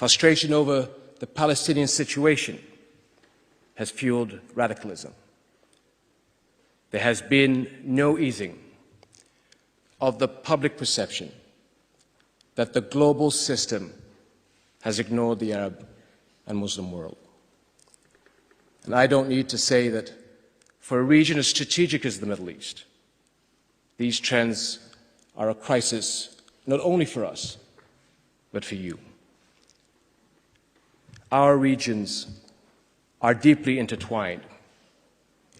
Frustration over the Palestinian situation has fueled radicalism. There has been no easing of the public perception that the global system has ignored the Arab and Muslim world. And I don't need to say that for a region as strategic as the Middle East, these trends are a crisis not only for us, but for you. Our regions are deeply intertwined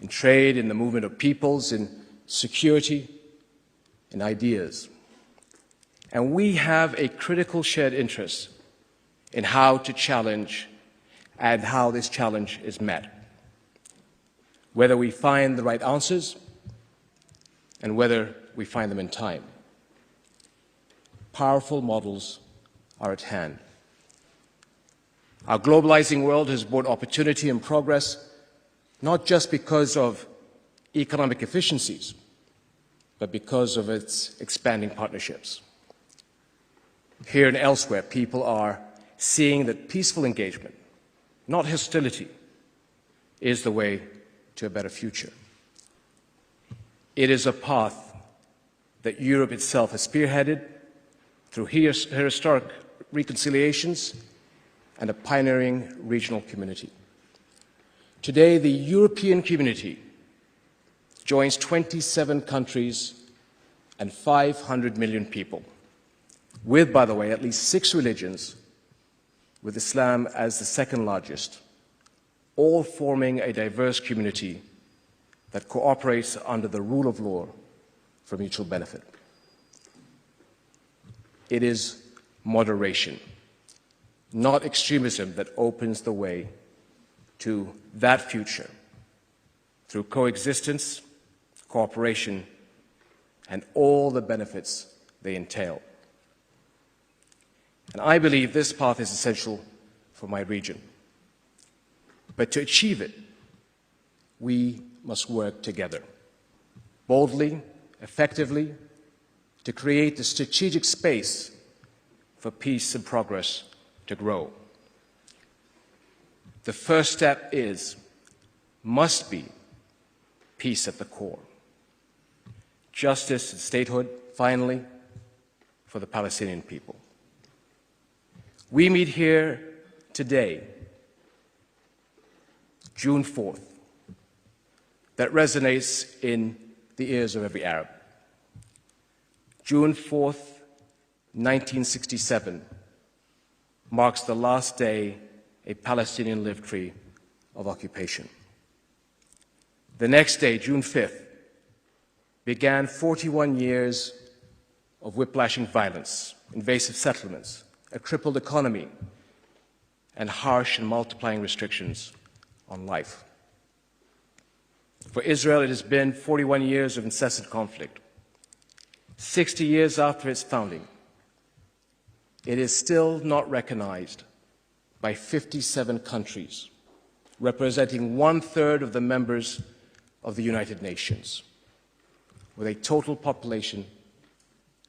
in trade, in the movement of peoples, in security, in ideas. And we have a critical shared interest in how to challenge and how this challenge is met, whether we find the right answers and whether we find them in time. Powerful models are at hand. Our globalizing world has brought opportunity and progress, not just because of economic efficiencies, but because of its expanding partnerships. Here and elsewhere, people are seeing that peaceful engagement, not hostility, is the way to a better future. It is a path that Europe itself has spearheaded through her historic reconciliations and a pioneering regional community. Today, the European community joins 27 countries and 500 million people, with, by the way, at least 6 religions, with Islam as the second largest, all forming a diverse community that cooperates under the rule of law for mutual benefit. It is moderation, not extremism, that opens the way to that future through coexistence, cooperation, and all the benefits they entail. And I believe this path is essential for my region. But to achieve it, we must work together, boldly, effectively, to create the strategic space for peace and progress to grow. The first step must be peace at the core. Justice and statehood, finally, for the Palestinian people. We meet here today, June 4th, that resonates in the ears of every Arab. June 4th, 1967, marks the last day a Palestinian lived free of occupation. The next day, June 5th, began 41 years of whiplashing violence, invasive settlements, a crippled economy, and harsh and multiplying restrictions on life. For Israel, it has been 41 years of incessant conflict. 60 years after its founding, it is still not recognized by 57 countries, representing 1/3 of the members of the United Nations, with a total population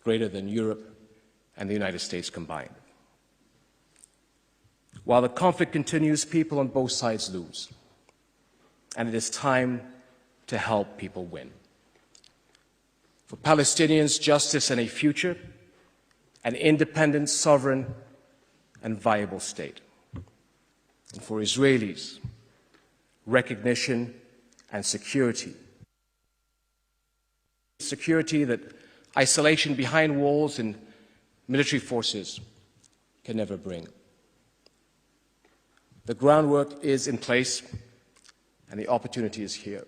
greater than Europe and the United States combined. While the conflict continues, people on both sides lose, and it is time to help people win. For Palestinians, justice and a future, an independent, sovereign, and viable state. And for Israelis, recognition and security. Security that isolation behind walls and military forces can never bring. The groundwork is in place, and the opportunity is here.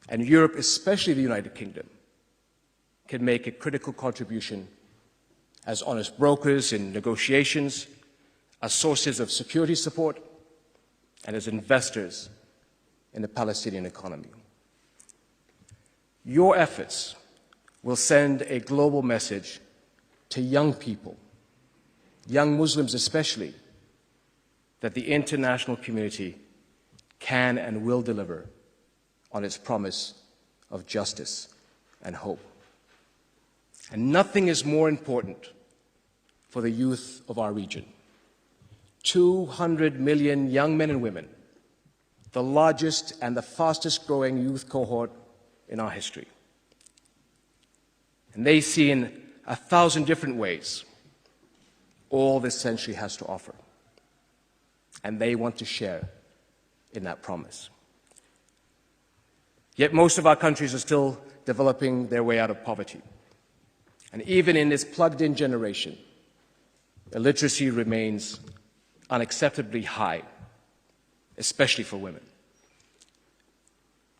And Europe, especially the United Kingdom, can make a critical contribution as honest brokers in negotiations, as sources of security support, and as investors in the Palestinian economy. Your efforts will send a global message to young people, young Muslims especially, that the international community can and will deliver on its promise of justice and hope. And nothing is more important for the youth of our region 200 million young men and women, the largest and the fastest growing youth cohort in our history. And they see in 1,000 different ways all this century has to offer. And they want to share in that promise. Yet most of our countries are still developing their way out of poverty. And even in this plugged-in generation, illiteracy remains unacceptably high, especially for women.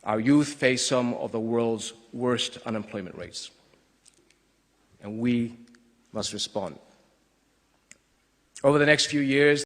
Our youth face some of the world's worst unemployment rates, and we must respond. Over the next few years,